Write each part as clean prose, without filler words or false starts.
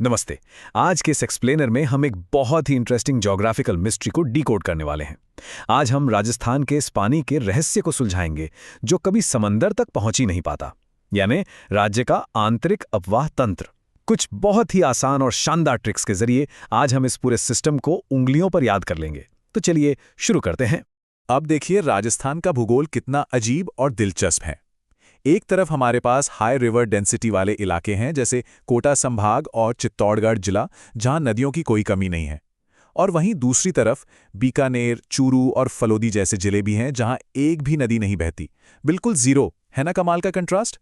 नमस्ते। आज के इस एक्सप्लेनर में हम एक बहुत ही इंटरेस्टिंग ज्योग्राफिकल मिस्ट्री को डीकोड करने वाले हैं। आज हम राजस्थान के इस पानी के रहस्य को सुलझाएंगे जो कभी समंदर तक पहुंच ही नहीं पाता, यानी राज्य का आंतरिक अपवाह तंत्र। कुछ बहुत ही आसान और शानदार ट्रिक्स के जरिए आज हम इस पूरे सिस्टम को उंगलियों पर याद कर लेंगे। तो चलिए शुरू करते हैं। अब देखिए राजस्थान का भूगोल कितना अजीब और दिलचस्प है। एक तरफ हमारे पास हाई रिवर डेंसिटी वाले इलाके हैं जैसे कोटा संभाग और चित्तौड़गढ़ जिला, जहां नदियों की कोई कमी नहीं है। और वहीं दूसरी तरफ बीकानेर, चूरू और फलोदी जैसे जिले भी हैं जहां एक भी नदी नहीं बहती, बिल्कुल जीरो। है ना कमाल का कंट्रास्ट?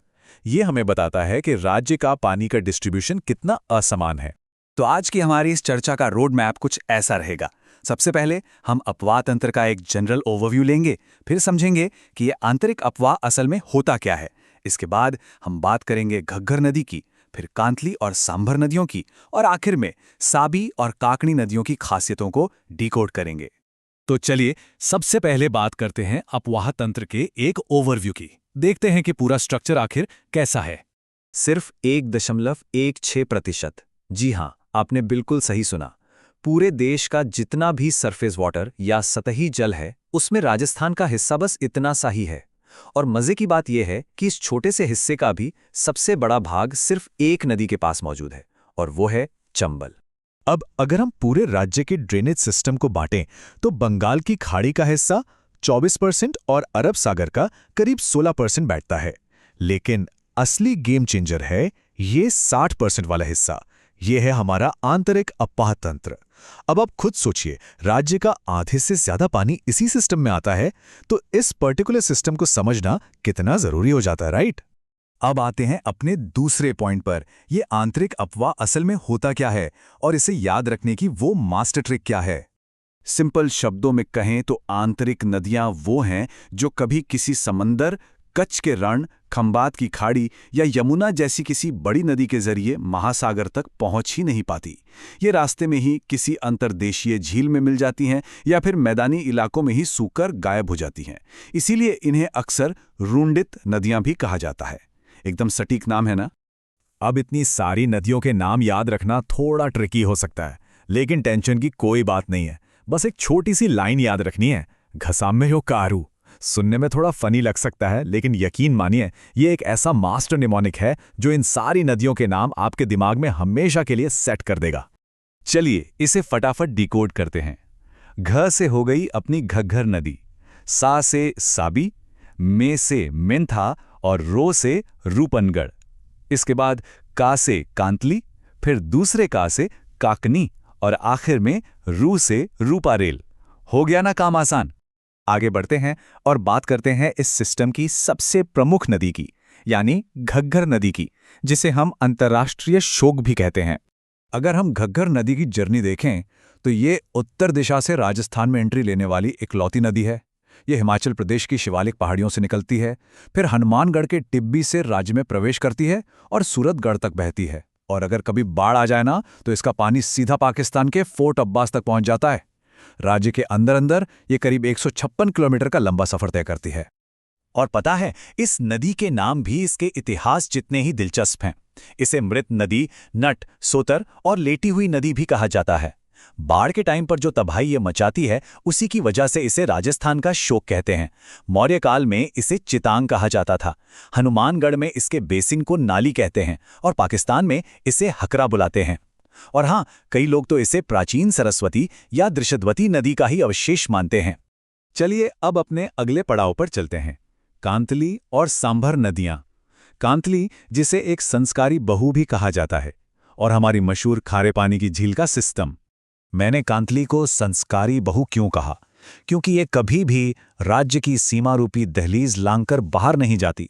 ये हमें बताता है कि राज्य का पानी का डिस्ट्रीब्यूशन कितना असमान है। तो आज की हमारी इस चर्चा का रोड मैप कुछ ऐसा रहेगा। सबसे पहले हम अपवाह तंत्र का एक जनरल ओवरव्यू लेंगे, फिर समझेंगे कि ये आंतरिक अपवाह असल में होता क्या है। इसके बाद हम बात करेंगे घग्गर नदी की, फिर कांतली और सांभर नदियों की, और आखिर में साबी और काकनी नदियों की खासियतों को डिकोड करेंगे। तो चलिए सबसे पहले बात करते हैं अपवाह तंत्र के एक ओवरव्यू की। देखते हैं कि पूरा स्ट्रक्चर आखिर कैसा है। सिर्फ 1.1% जी हाँ, आपने बिल्कुल सही सुना। पूरे देश का जितना भी सरफेस वाटर या सतही जल है, उसमें राजस्थान का हिस्सा बस इतना सा ही है। और मजे की बात यह है कि इस छोटे से हिस्से का भी सबसे बड़ा भाग सिर्फ एक नदी के पास मौजूद है, और वो है चंबल। अब अगर हम पूरे राज्य के ड्रेनेज सिस्टम को बांटें तो बंगाल की खाड़ी का हिस्सा 24% और अरब सागर का करीब 16% बैठता है। लेकिन असली गेम चेंजर है ये 60% वाला हिस्सा। ये है हमारा आंतरिक अपवाह तंत्र। अब आप खुद सोचिए, राज्य का आधे से ज्यादा पानी इसी सिस्टम में आता है, तो इस पर्टिकुलर सिस्टम को समझना कितना जरूरी हो जाता है, राइट? अब आते हैं अपने दूसरे पॉइंट पर। ये आंतरिक अपवाह असल में होता क्या है और इसे याद रखने की वो मास्टर ट्रिक क्या है। सिंपल शब्दों में कहें तो आंतरिक नदियां वो हैं जो कभी किसी समंदर, कच्छ के रण, खंबात की खाड़ी या यमुना जैसी किसी बड़ी नदी के जरिए महासागर तक पहुंच ही नहीं पाती। ये रास्ते में ही किसी अंतर्देशीय झील में मिल जाती हैं या फिर मैदानी इलाकों में ही सूखकर गायब हो जाती हैं। इसीलिए इन्हें अक्सर रुंडित नदियां भी कहा जाता है। एकदम सटीक नाम है ना? अब इतनी सारी नदियों के नाम याद रखना थोड़ा ट्रिकी हो सकता है, लेकिन टेंशन की कोई बात नहीं है। बस एक छोटी सी लाइन याद रखनी है, घसामे हो कारू। सुनने में थोड़ा फनी लग सकता है, लेकिन यकीन मानिए ये एक ऐसा मास्टर निमोनिक है जो इन सारी नदियों के नाम आपके दिमाग में हमेशा के लिए सेट कर देगा। चलिए इसे फटाफट डिकोड करते हैं। घ से हो गई अपनी घग्घर नदी, सा से साबी, में से मेंथा और रो से रूपनगढ़। इसके बाद का से कांतली, फिर दूसरे का से काकनी और आखिर में रू से रूपारेल। हो गया ना काम आसान? आगे बढ़ते हैं और बात करते हैं इस सिस्टम की सबसे प्रमुख नदी की, यानी घग्गर नदी की, जिसे हम अंतर्राष्ट्रीय शोक भी कहते हैं। अगर हम घग्गर नदी की जर्नी देखें तो ये उत्तर दिशा से राजस्थान में एंट्री लेने वाली इकलौती नदी है। ये हिमाचल प्रदेश की शिवालिक पहाड़ियों से निकलती है, फिर हनुमानगढ़ के टिब्बी से राज्य में प्रवेश करती है और सूरतगढ़ तक बहती है। और अगर कभी बाढ़ आ जाए ना तो इसका पानी सीधा पाकिस्तान के फोर्ट अब्बास तक पहुंच जाता है। राज्य के अंदर अंदर ये करीब 156 किलोमीटर का लंबा सफर तय करती है। और पता है, इस नदी के नाम भी इसके इतिहास जितने ही दिलचस्प हैं। इसे मृत नदी, नट, सोतर और लेटी हुई नदी भी कहा जाता है। बाढ़ के टाइम पर जो तबाही ये मचाती है, उसी की वजह से इसे राजस्थान का शोक कहते हैं। मौर्य काल में इसे चितांग कहा जाता था। हनुमानगढ़ में इसके बेसिन को नाली कहते हैं और पाकिस्तान में इसे हकरा बुलाते हैं। और हाँ, कई लोग तो इसे प्राचीन सरस्वती या दृशद्वती नदी का ही अवशेष मानते हैं। चलिए अब अपने अगले पड़ाव पर चलते हैं, कांतली और सांभर नदियां। कांतली, जिसे एक संस्कारी बहू भी कहा जाता है, और हमारी मशहूर खारे पानी की झील का सिस्टम। मैंने कांतली को संस्कारी बहू क्यों कहा? क्योंकि ये कभी भी राज्य की सीमा रूपी दहलीज लांघकर बाहर नहीं जाती।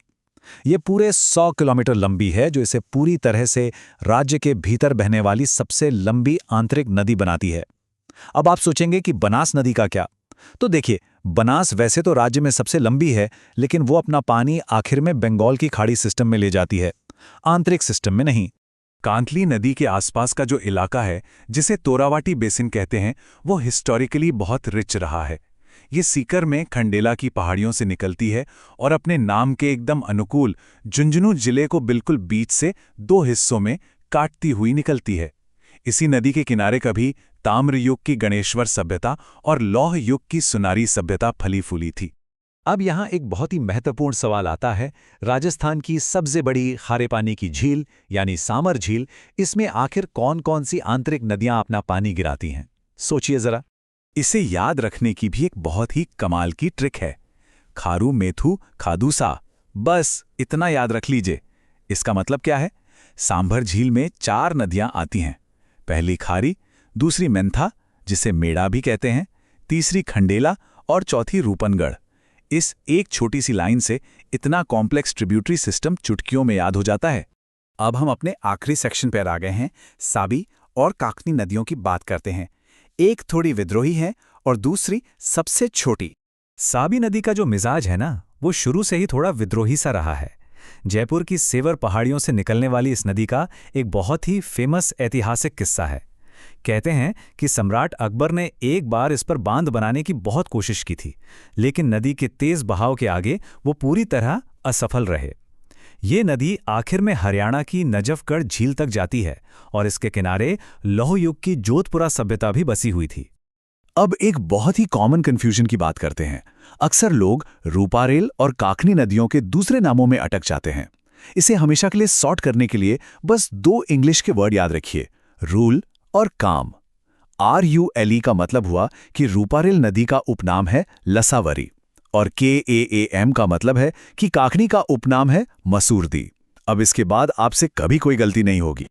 ये पूरे 100 किलोमीटर लंबी है, जो इसे पूरी तरह से राज्य के भीतर बहने वाली सबसे लंबी आंतरिक नदी बनाती है। अब आप सोचेंगे कि बनास नदी का क्या? तो देखिए, बनास वैसे तो राज्य में सबसे लंबी है, लेकिन वो अपना पानी आखिर में बंगाल की खाड़ी सिस्टम में ले जाती है, आंतरिक सिस्टम में नहीं। कांतली नदी के आसपास का जो इलाका है, जिसे तोरावाटी बेसिन कहते हैं, वो हिस्टोरिकली बहुत रिच रहा है। ये सीकर में खंडेला की पहाड़ियों से निकलती है और अपने नाम के एकदम अनुकूल झुंझुनू जिले को बिल्कुल बीच से दो हिस्सों में काटती हुई निकलती है। इसी नदी के किनारे कभी ताम्र युग की गणेश्वर सभ्यता और लौह युग की सुनारी सभ्यता फली फूली थी। अब यहाँ एक बहुत ही महत्वपूर्ण सवाल आता है, राजस्थान की सबसे बड़ी खारे पानी की झील यानी सामर झील, इसमें आखिर कौन-कौन सी आंतरिक नदियां अपना पानी गिराती हैं? सोचिए जरा। इसे याद रखने की भी एक बहुत ही कमाल की ट्रिक है। खारू मेथु खादूसा, बस इतना याद रख लीजिए। इसका मतलब क्या है? सांभर झील में 4 नदियां आती हैं। पहली खारी, दूसरी मेंथा जिसे मेड़ा भी कहते हैं, तीसरी खंडेला और चौथी रूपनगढ़। इस एक छोटी सी लाइन से इतना कॉम्प्लेक्स ट्रिब्यूटरी सिस्टम चुटकियों में याद हो जाता है। अब हम अपने आखिरी सेक्शन पर आ गए हैं। साबी और काकनी नदियों की बात करते हैं। एक थोड़ी विद्रोही है और दूसरी सबसे छोटी। साबी नदी का जो मिजाज है ना, वो शुरू से ही थोड़ा विद्रोही सा रहा है। जयपुर की सेवर पहाड़ियों से निकलने वाली इस नदी का एक बहुत ही फेमस ऐतिहासिक किस्सा है। कहते हैं कि सम्राट अकबर ने एक बार इस पर बांध बनाने की बहुत कोशिश की थी, लेकिन नदी के तेज बहाव के आगे वो पूरी तरह असफल रहे। ये नदी आखिर में हरियाणा की नजफगढ़ झील तक जाती है और इसके किनारे लौह युग की जोधपुरा सभ्यता भी बसी हुई थी। अब एक बहुत ही कॉमन कंफ्यूजन की बात करते हैं। अक्सर लोग रूपारेल और काकनी नदियों के दूसरे नामों में अटक जाते हैं। इसे हमेशा के लिए सॉर्ट करने के लिए बस 2 इंग्लिश के वर्ड याद रखिए, रूल और काम। RULE का मतलब हुआ कि रूपारेल नदी का उपनाम है लसावरी और KAAM का मतलब है कि काकनी का उपनाम है मसूरदी। अब इसके बाद आपसे कभी कोई गलती नहीं होगी।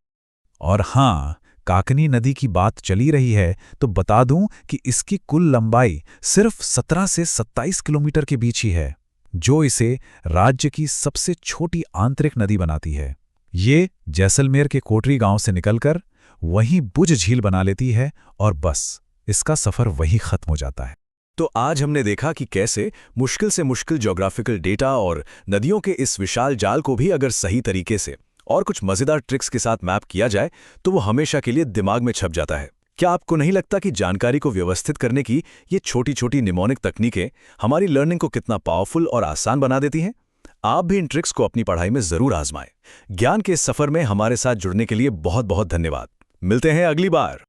और हाँ, काकनी नदी की बात चली रही है तो बता दूं कि इसकी कुल लंबाई सिर्फ 17 से 27 किलोमीटर के बीच ही है, जो इसे राज्य की सबसे छोटी आंतरिक नदी बनाती है। ये जैसलमेर के कोटरी गांव से निकलकर वहीं बुझ झील बना लेती है और बस इसका सफर वहीं खत्म हो जाता है। तो आज हमने देखा कि कैसे मुश्किल से मुश्किल ज्योग्राफिकल डेटा और नदियों के इस विशाल जाल को भी अगर सही तरीके से और कुछ मजेदार ट्रिक्स के साथ मैप किया जाए तो वो हमेशा के लिए दिमाग में छप जाता है। क्या आपको नहीं लगता कि जानकारी को व्यवस्थित करने की ये छोटी छोटी निमोनिक तकनीकें हमारी लर्निंग को कितना पावरफुल और आसान बना देती हैं? आप भी इन ट्रिक्स को अपनी पढ़ाई में जरूर आजमाएं। ज्ञान के इस सफर में हमारे साथ जुड़ने के लिए बहुत बहुत धन्यवाद। मिलते हैं अगली बार।